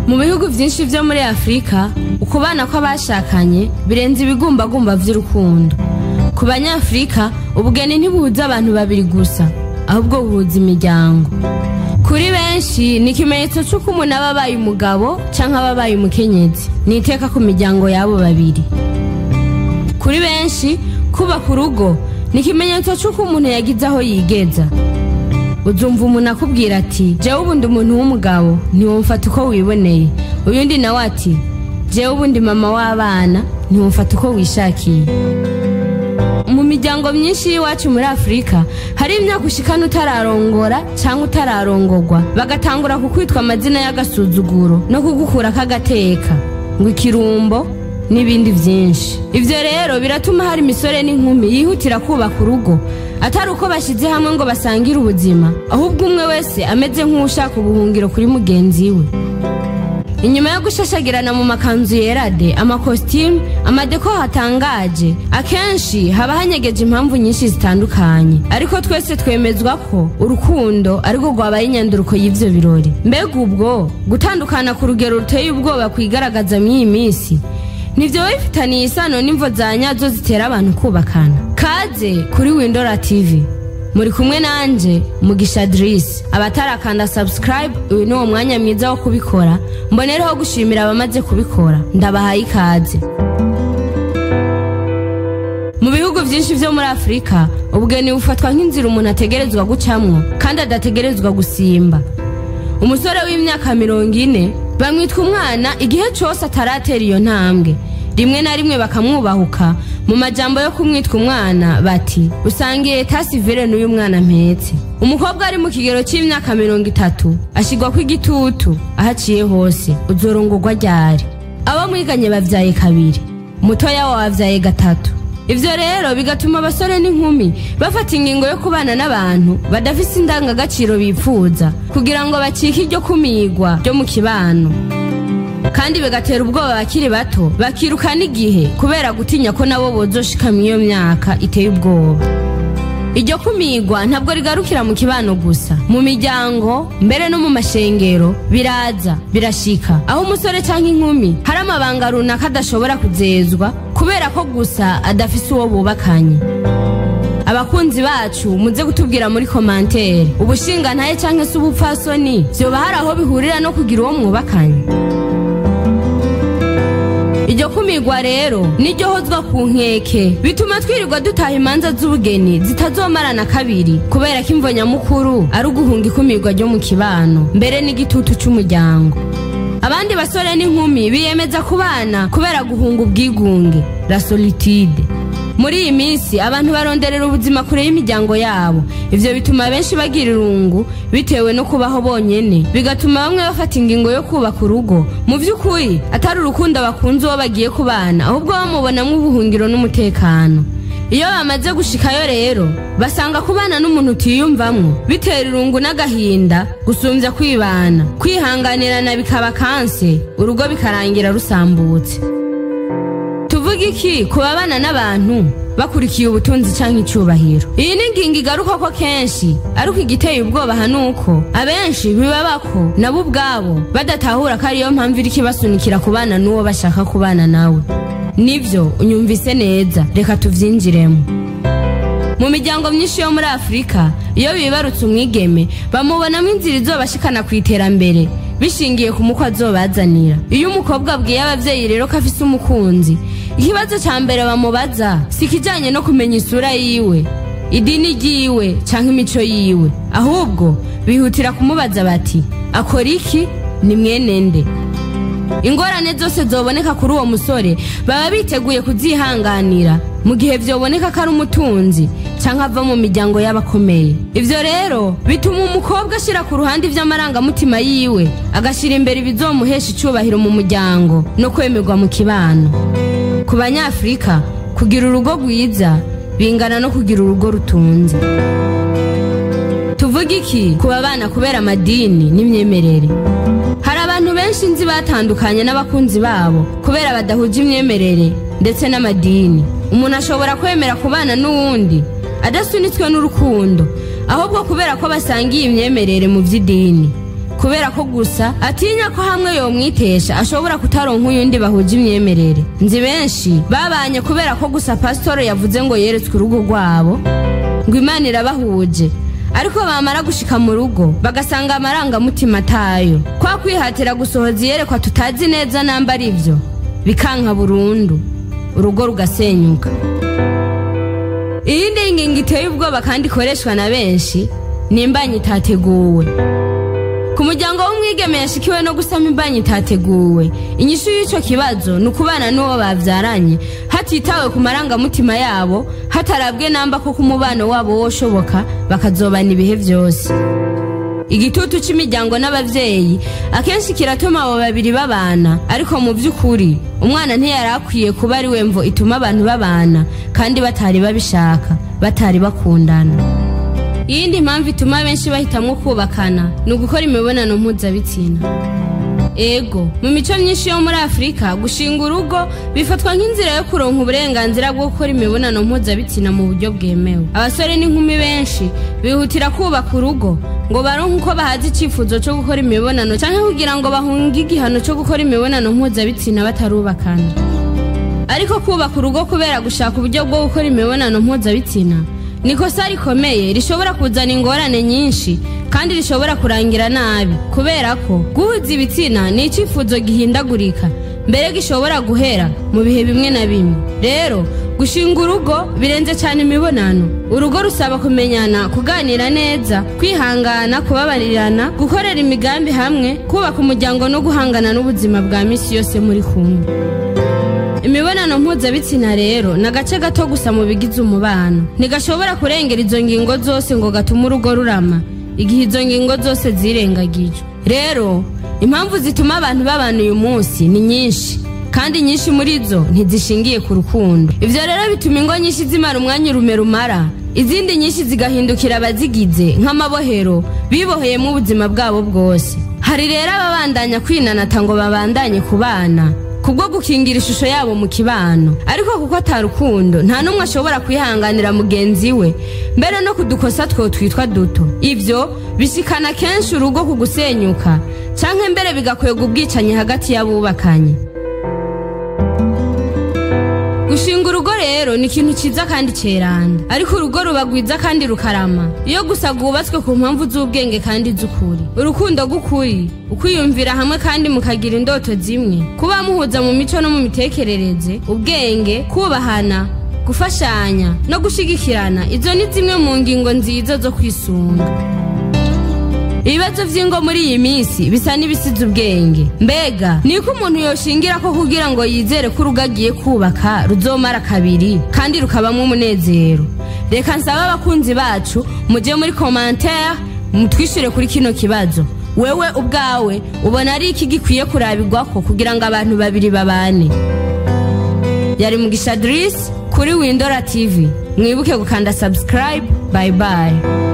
Mu bihugu byinshi byo muri Afrika, ukubana kw'abashakanye birenze ibigumbagumba vy'urukundo. Ku banyafrika, ubugeni ntibuhuza abantu babiri gusa, ahubwo buhuza imiryango. Kuri benshi ni ikimenyetso cy'uko umuntu aba abaye umugabo canke aba abaye umukenyezi. Ni iteka ku miryango yabo babiri. Kuri benshi, kubaka urugo ni ikimenyetso cy'uko umuntu yagize aho yigeza. Uzumva umuntu akubwira ati, jewe ubundi umuntu w'umugabo ntiwumfata uko wiboneye. Uyundi nawe ati, jewe ubundi mama w'abana ntiwumfata uko wishakiye. Mu miryango myinshi y'iwacu muri Afrika, hari imyaka ushikana utararongora cyangwa utararongorwa, bagatangura kukwitwa amazina y'agasuzuguro no kugukura kagateka ngo ikirumbo n'ibindi byinshi. Ivyo rero biratuma hari imisore n'inkumi yihutira kubaka urugo, atari uko bashize hamwe ngo basangire ubuzima, ahubwo umwe wese ameze nk'ushaka ubuhungiro kuri mugenzi we. Inyuma yo gushashagirana mu makanzu yerade, amakositimu, amadeko hatangaje, akenshi haba hanyegeje impamvu nyinshi zitandukanye, ariko twese twemezwa ko urukundo ariko rwabaye inyanduruko y'ivyo birori. Mbega ubwo gutandukana ku rugero ruteye ubwoba kwigaragaza mw'iyi minsi nivyo bifitaniye isano n'imvo za nyazo zitera abantu kubakana. Kaze kuri Windora TV, muri kumwe nanje Mugisha Idris. Abatarakanda subscribe, uyu ni umwanya mwiza wo kubikora, mbonereho gushimira abamaze kubikora, ndabahaye ikaze. Mu bihugu byinshi byo muri Afrika, ubugeni bufatwa nk'inzira umuntu ategerezwa gucamwo kandi adategerezwa gusimba. Umusore w'imyaka 40 bamwitwa umwana igihe cyose ataratera iyo ntambwe. Rimwe na rimwe bakamwubahuka mu majambo yo kumwitwa umwana bati, usangiye tasivire n'uyu mwana mpetse. Umukobwa ari mu kigero cy'imyaka 30 ashigwa ku igitutu ahaciye hose, uzorongorwa ryari? Abo mwiganye bavyaye 2, mutoya wawe avyaye 3. Ivyo rero bigatuma abasore n'inkumi bafata ingingo yo kubana n'abantu badafise indangagaciro bipfuza, kugira ngo bacike iryo kumigwa ryo mu kibano. Kandi bigatera ubwoba bakiri bato, bakiruka n'igihe kubera gutinya ko nabo bozoshika mu iyo myaka iteye ubwoba. Iryo kumigwa ntabwo rigarukira mu kibano gusa, mu miryango, mbere no mu mashengero biraza birashika, aho umusore canke inkumi hari amabanga runaka adashobora kuzezwa kubera ko gusa adafise uwo bubakanye. Abakunzi bacu muze gutubwira muri commentaire, ubushinga ntaye canke se ubupfasoni vyoba hari aho bihurira no kugira uwo mwubakanye? Iryo kumigwa rero niryo hozwa ku nkeke, bituma twirirwa dutaha imanza z'ubugeni zitazomarana kabiri, kubera ko imvo nyamukuru ari uguhunga ikumigwa ryo mu kibano, mbere n'igitutu c'umuryango. Abandi basore n'inkumi biyemeza kubana kubera guhunga ubwigunge, la solitude. Muri iyi minsi abantu baronderera ubuzima kure y'imiryango yabo. Ivyo bituma benshi bagira irungu bitewe no kubaho bonyene, bigatuma bamwe bafata ingingo yo kubaka urugo mu vy'ukuri atari urukundo bakunze uwo bagiye kubana, ahubwo bamubonamwo ubuhungiro n'umutekano. Iyo bamaze gushikayo rero basanga kubana n'umuntu utiyumvamwo bitera irungu n'agahinda gusumvya kwibana, kwihanganirana bikaba kanse, urugo bikarangira rusambutse. Tuvuga iki kubabana n'abantu bakurikiye ubutunzi canke icubahiro? Iyi ni ngingo igaruka ko kenshi, ariko igiteye ubwoba hanuko abenshi bibabako nabo ubwabo badatahura ko ariyo mpamvu iriko ibasunikira kubana n'uwo bashaka kubana nawe. Nivyo unyumvise neza, reka tuvyinjiremo. Mu miryango myinshi yo muri Afrika, iyo bibarutse umwigeme bamubonamwo inzira izobashikana kw'iterambere bishingiye ku mukwe azobazanira. Iyo umukobwa abwiye abavyeyi rero ko afise umukunzi, ikibazo ca mbere bamubaza si kijanye no kumenya isura yiwe, idini ryiwe canke imico yiwe, ahubwo bihutira kumubaza bati, akora iki, ni mwene nde? Ingorane zose zoboneka kuri uwo musore baba biteguye kuzihanganira mu gihe vyoboneka ko ari umutunzi canke ava mu miryango y'abakomeye. Ivyo rero bituma umukobwa ashira ku ruhande ivy'amarangamutima yiwe, agashira imbere ibizomuhesha icubahiro mu muryango no kwemerwa mu kibano. Ku banyafrika, kugira urugo rwiza bingana no kugira urugo rutunze. Tuvuga iki kubabana kubera amadini n'imyemerere? Hari abantu benshi nzi batandukanye n'abakunzi babo kubera badahuje imyemerere ndetse n'amadini. Umuntu ashobora kwemera kubana n'uwundi adasunitswe n'urukundo, ahubwo kubera ko basangiye imyemerere mu vy'idini. kubera ko gusa atinya ko hamwe yomwitesha ashobora kutaronka uyundi bahuje imyemerere. Nzi benshi babanye kubera ko gusa pasitoro yavuze ngo yeretswe urugo rwabo ngo Imana irabahuje, ariko bamara gushika mu rugo bagasanga amarangamutima atayo, kwa kwihatira gusohoza iyerekwa tutazi neza namba ari byo bikanka burundu, urugo rugasenyuka. Iyindi ngingo iteye ubwoba kandi ikoreshwa na benshi ni imbanyi itateguwe. Ku muryango w'umwigeme yashikiwe no gusama imbanyi itateguwe, inyishu y'ico kibazo ni ukubana n'uwo bavyaranye hatitawe ku marangamutima yabo, hatarabwe namba ko kumubano wabo woshoboka bakazobana ibihe vyose. Igitutu c'imiryango n'abavyeyi akenshi kiratuma abo babiri babana, ariko mu vy'ukuri umwana ntiyarakwiye kuba ari wemvo ituma abantu babana kandi batari babishaka, batari bakundana. Iyindi mpamvu ituma benshi bahitamwo kubakana ni ugukora imibonano mpuzabitsina. Ego, mu mico myinshi yo muri Afrika gushinga urugo bifatwa nk'inzira yo kuronka uburenganzira bwo gukora imibonano mpuzabitsina mu buryo bwemewe. Abasore n'inkumi benshi bihutira kubaka urugo ngo baronke uko bahaza icifuzo cyo gukora imibonano canke kugira ngo bahunge igihano cyo gukora imibonano mpuzabitsina batarubakana. Ariko kubaka urugo kubera gushaka uburyo bwo gukora imibonano mpuzabitsina ni kosa rikomeye rishobora kuzana ingorane nyinshi kandi rishobora kurangira nabi, kubera ko guhuza ibitsina ni icifuzo gihindagurika, mbere gishobora guhera mu bihe bimwe na bimwe. Rero gushinga urugo birenze cyane imibonano. Urugo rusaba kumenyana, kuganira neza, kwihangana, kubabarirana, gukorera imigambi hamwe, kubaka umuryango no guhangana n'ubuzima bwa misi yose muri kumwe. Imibonano mpuzabitsina rero nagace gato gusa mu bigize umubano, ntigashobora kurengera izo ngingo zose ngo gatuma urugo rurama igihe izo ngingo zose zirengagijwe. Rero impamvu zituma abantu babana uyu munsi ni nyinshi, kandi nyinshi muri zo ntizishingiye ku rukundo. Ivyo rero bituma ingo nyinshi zimara umwanya urume rumara, izindi nyinshi zigahindukira abazigize nk'amabohero biboheyemo ubuzima bwabo bwose. Hari rero ababandanya kwinanata ngo babandanye kubana kubwo gukingira ishusho yabo mu kibano, ariko kuko atarukundo nta numwe ashobora kwihanganira mugenzi we, mbere no kudukosa two twitwa duto. Ivyo bishikana kenshi urugo kugusenyuka canke mbere bigakwega ubwicanyi hagati y'abubakanye. Gushinga urugo rero ni ikintu ciza kandi ceranda, ariko urugo rubagwiza kandi rukarama iyo gusa gubatswe ku mpamvu z'ubwenge kandi z'ukuri. Urukundo rw'ukuri, ukwiyumvira hamwe kandi mukagira indoto zimwe, kuba muhuza mu mico no mu mitekerereze, ubwenge, kubahana, gufashanya no gushigikirana, izo ni zimwe mu ngingo nziza zo kwisunga. Ibibazo vy'ingo muri iyi misi bisa n'ibisize ubwenge. Mbega niko umuntu yoshingira ko kugira ngo yizere ko urugo agiye kubaka ruzomara kabiri kandi rukabamwo umunezero? Reka nsaba abakunzi bacu muje muri commentaire mutwishure kuri kino kibazo. Wewe ubwawe ubona ari iki gikwiye kurabirwako kugira ngo abantu babiri babane? Yari Mugisha Idris kuri Windora TV. Mwibuke gukanda subscribe. Bye bye.